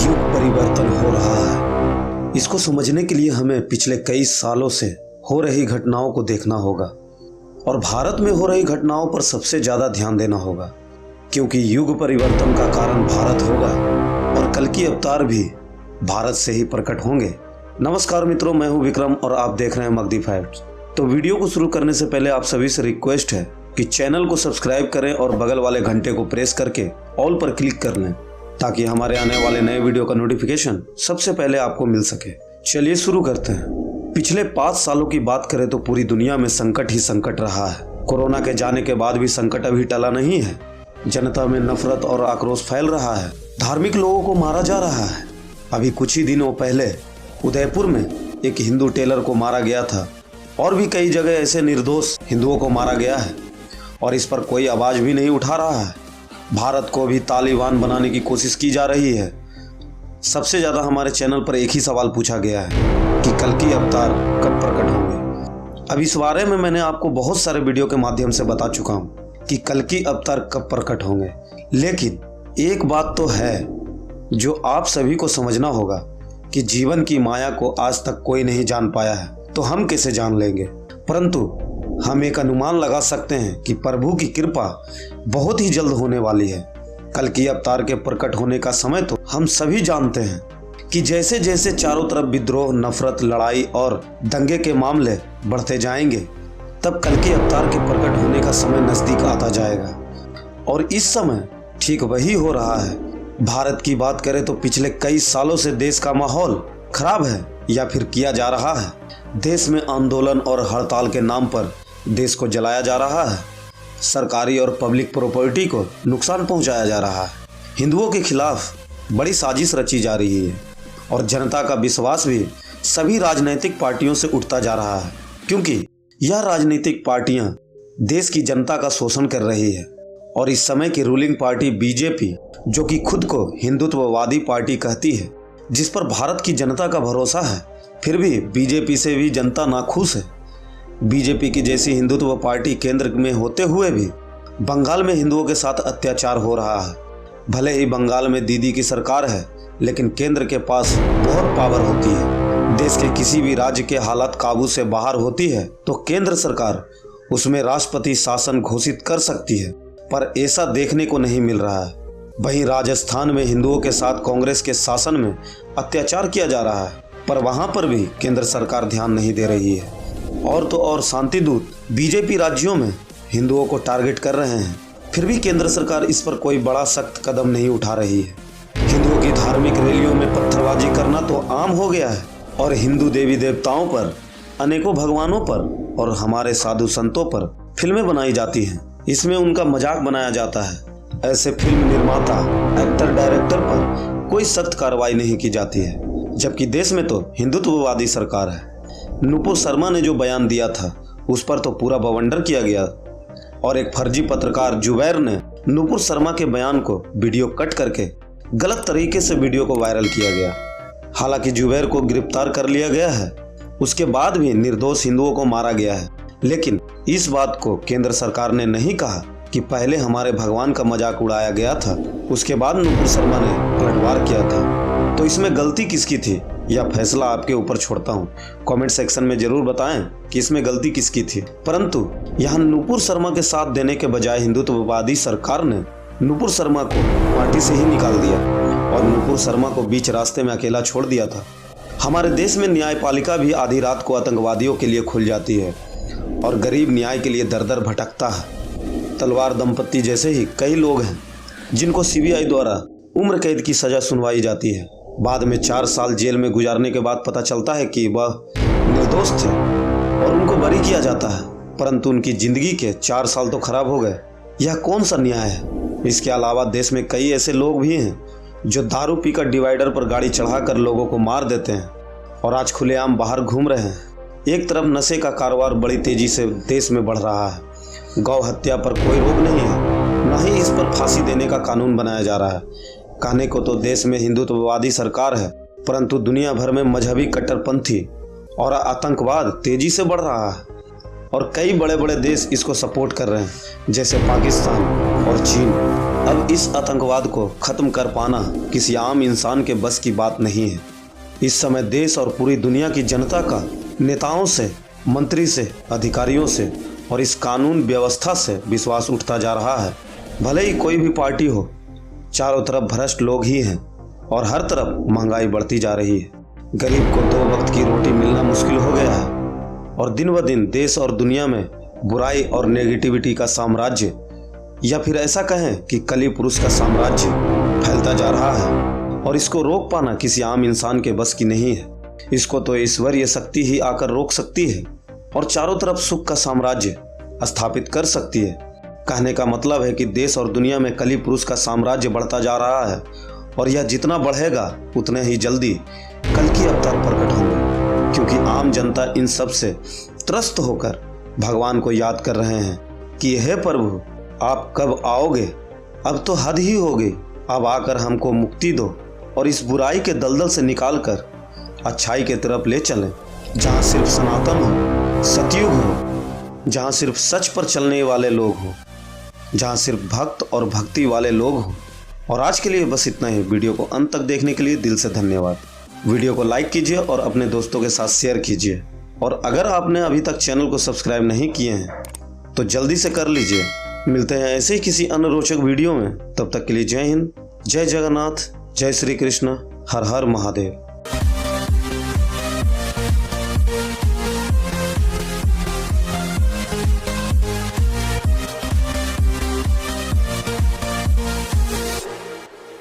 युग परिवर्तन हो रहा है। इसको समझने के लिए हमें पिछले कई सालों से हो रही घटनाओं को देखना होगा और भारत में हो रही घटनाओं पर सबसे ज़्यादा ध्यान देना होगा, क्योंकि युग परिवर्तन का कारण भारत होगा और कल की अवतार भी भारत से ही प्रकट होंगे। नमस्कार मित्रों, मैं हूं विक्रम और आप देख रहे हैं मगधी फैक्ट्स। तो वीडियो को शुरू करने से पहले आप सभी से रिक्वेस्ट है कि चैनल को सब्सक्राइब करें और बगल वाले घंटे को प्रेस करके ऑल पर क्लिक कर लें, ताकि हमारे आने वाले नए वीडियो का नोटिफिकेशन सबसे पहले आपको मिल सके। चलिए शुरू करते हैं। पिछले 5 सालों की बात करें तो पूरी दुनिया में संकट ही संकट रहा है। कोरोना के जाने के बाद भी संकट अभी टला नहीं है। जनता में नफरत और आक्रोश फैल रहा है। धार्मिक लोगों को मारा जा रहा है। अभी कुछ ही दिनों पहले उदयपुर में एक हिंदू टेलर को मारा गया था और भी कई जगह ऐसे निर्दोष हिंदुओं को मारा गया है और इस पर कोई आवाज भी नहीं उठा रहा है। भारत को भी तालिबान बनाने की कोशिश की जा रही है। सबसे ज़्यादा हमारे चैनल पर एक ही सवाल पूछा गया है कि कल की अवतार कब प्रकट होंगे। अब इस बारे में मैंने आपको बहुत सारे वीडियो के माध्यम से बता चुका हूँ कि कल की अवतार कब प्रकट होंगे, लेकिन एक बात तो है जो आप सभी को समझना होगा कि जीवन की माया को आज तक कोई नहीं जान पाया है, तो हम कैसे जान लेंगे। परंतु हम एक अनुमान लगा सकते हैं कि प्रभु की कृपा बहुत ही जल्द होने वाली है। कल की अवतार के प्रकट होने का समय तो हम सभी जानते हैं कि जैसे जैसे चारों तरफ विद्रोह, नफरत, लड़ाई और दंगे के मामले बढ़ते जाएंगे, तब कल की अवतार के प्रकट होने का समय नजदीक आता जाएगा। और इस समय ठीक वही हो रहा है। भारत की बात करें तो पिछले कई सालों से देश का माहौल खराब है या फिर किया जा रहा है। देश में आंदोलन और हड़ताल के नाम पर देश को जलाया जा रहा है। सरकारी और पब्लिक प्रॉपर्टी को नुकसान पहुंचाया जा रहा है। हिंदुओं के खिलाफ बड़ी साजिश रची जा रही है और जनता का विश्वास भी सभी राजनीतिक पार्टियों से उठता जा रहा है, क्योंकि यह राजनीतिक पार्टियां देश की जनता का शोषण कर रही है। और इस समय की रूलिंग पार्टी बीजेपी, जो कि खुद को हिंदुत्ववादी पार्टी कहती है, जिस पर भारत की जनता का भरोसा है, फिर भी बीजेपी से भी जनता नाखुश है। बीजेपी की जैसी हिंदुत्व पार्टी केंद्र में होते हुए भी बंगाल में हिंदुओं के साथ अत्याचार हो रहा है। भले ही बंगाल में दीदी की सरकार है, लेकिन केंद्र के पास बहुत पावर होती है। देश के किसी भी राज्य के हालात काबू से बाहर होती है तो केंद्र सरकार उसमें राष्ट्रपति शासन घोषित कर सकती है, पर ऐसा देखने को नहीं मिल रहा है। वहीं राजस्थान में हिंदुओं के साथ कांग्रेस के शासन में अत्याचार किया जा रहा है, पर वहां पर भी केंद्र सरकार ध्यान नहीं दे रही है। और तो और शांति दूत बीजेपी राज्यों में हिंदुओं को टारगेट कर रहे हैं, फिर भी केंद्र सरकार इस पर कोई बड़ा सख्त कदम नहीं उठा रही है। हिंदुओं की धार्मिक रैलियों में पत्थरबाजी करना तो आम हो गया है और हिंदू देवी देवताओं पर, अनेकों भगवानों पर और हमारे साधु संतों पर फिल्में बनाई जाती हैं। इसमें उनका मजाक बनाया जाता है। ऐसे फिल्म निर्माता, एक्टर, डायरेक्टर पर कोई सख्त कार्रवाई नहीं की जाती है, जबकि देश में तो हिंदुत्ववादी सरकार है। नुपुर शर्मा ने जो बयान दिया था उस पर तो पूरा बवंडर किया गया और एक फर्जी पत्रकार जुबैर ने नुपुर शर्मा के बयान को वीडियो कट करके गलत तरीके से वीडियो को वायरल किया गया। हालांकि जुबैर को गिरफ्तार कर लिया गया है, उसके बाद भी निर्दोष हिंदुओं को मारा गया है। लेकिन इस बात को केंद्र सरकार ने नहीं कहा कि पहले हमारे भगवान का मजाक उड़ाया गया था, उसके बाद नुपुर शर्मा ने पलटवार किया था। तो इसमें गलती किसकी थी, यह फैसला आपके ऊपर छोड़ता हूं। कमेंट सेक्शन में जरूर बताएं कि इसमें गलती किसकी थी। परंतु यहां नुपुर शर्मा के साथ देने के बजाय हिंदुत्ववादी सरकार ने नुपुर शर्मा को पार्टी से ही निकाल दिया और नुपुर शर्मा को बीच रास्ते में अकेला छोड़ दिया था। हमारे देश में न्यायपालिका भी आधी रात को आतंकवादियों के लिए खुल जाती है और गरीब न्याय के लिए दर दर भटकता है। तलवार दंपत्ति जैसे ही कई लोग हैं जिनको सीबीआई द्वारा उम्र कैद की सजा सुनवाई जाती है। बाद में 4 साल जेल में गुजारने के बाद पता चलता है कि वह निर्दोष थे और उनको बरी किया जाता है, परंतु उनकी जिंदगी के 4 साल तो खराब हो गए। यह कौन सा न्याय है। इसके अलावा देश में कई ऐसे लोग भी हैं जो दारू पीकर डिवाइडर पर गाड़ी चढ़ाकर लोगों को मार देते हैं और आज खुलेआम बाहर घूम रहे हैं। एक तरफ नशे का कारोबार बड़ी तेजी से देश में बढ़ रहा है। गौ हत्या पर कोई रोक नहीं है, न ही इस पर फांसी देने का कानून बनाया जा रहा है। कहने को तो देश में हिंदुत्ववादी सरकार है, परंतु दुनिया भर में मजहबी कट्टरपंथी और आतंकवाद तेजी से बढ़ रहा है और कई बड़े बड़े देश इसको सपोर्ट कर रहे हैं, जैसे पाकिस्तान और चीन। अब इस आतंकवाद को खत्म कर पाना किसी आम इंसान के बस की बात नहीं है। इस समय देश और पूरी दुनिया की जनता का नेताओं से, मंत्री से, अधिकारियों से और इस कानून व्यवस्था से विश्वास उठता जा रहा है। भले ही कोई भी पार्टी हो, चारों तरफ भ्रष्ट लोग ही हैं और हर तरफ महंगाई बढ़ती जा रही है। गरीब को 2 वक्त की रोटी मिलना मुश्किल हो गया है और दिन ब दिन देश और दुनिया में बुराई और नेगेटिविटी का साम्राज्य, या फिर ऐसा कहें कि कली पुरुष का साम्राज्य फैलता जा रहा है और इसको रोक पाना किसी आम इंसान के बस की नहीं है। इसको तो ईश्वरीय शक्ति ही आकर रोक सकती है और चारों तरफ सुख का साम्राज्य स्थापित कर सकती है। कहने का मतलब है कि देश और दुनिया में कली पुरुष का साम्राज्य बढ़ता जा रहा है और यह जितना बढ़ेगा उतने ही जल्दी कल की अवतार प्रकट होंगे, क्योंकि आम जनता इन सब से त्रस्त होकर भगवान को याद कर रहे हैं कि हे प्रभु, आप कब आओगे? अब तो हद ही हो गई। अब आकर हमको मुक्ति दो और इस बुराई के दलदल से निकालकर अच्छाई के तरफ ले चलें, जहाँ सिर्फ सनातन हो, सतयुग हो, जहाँ सिर्फ सच पर चलने वाले लोग हो, जहाँ सिर्फ भक्त और भक्ति वाले लोग हो। और आज के लिए बस इतना ही। वीडियो को अंत तक देखने के लिए दिल से धन्यवाद। वीडियो को लाइक कीजिए और अपने दोस्तों के साथ शेयर कीजिए। और अगर आपने अभी तक चैनल को सब्सक्राइब नहीं किए हैं तो जल्दी से कर लीजिए। मिलते हैं ऐसे ही किसी अन्य रोचक वीडियो में। तब तक के लिए जय हिंद, जय जगन्नाथ, जय श्री कृष्ण, हर हर महादेव।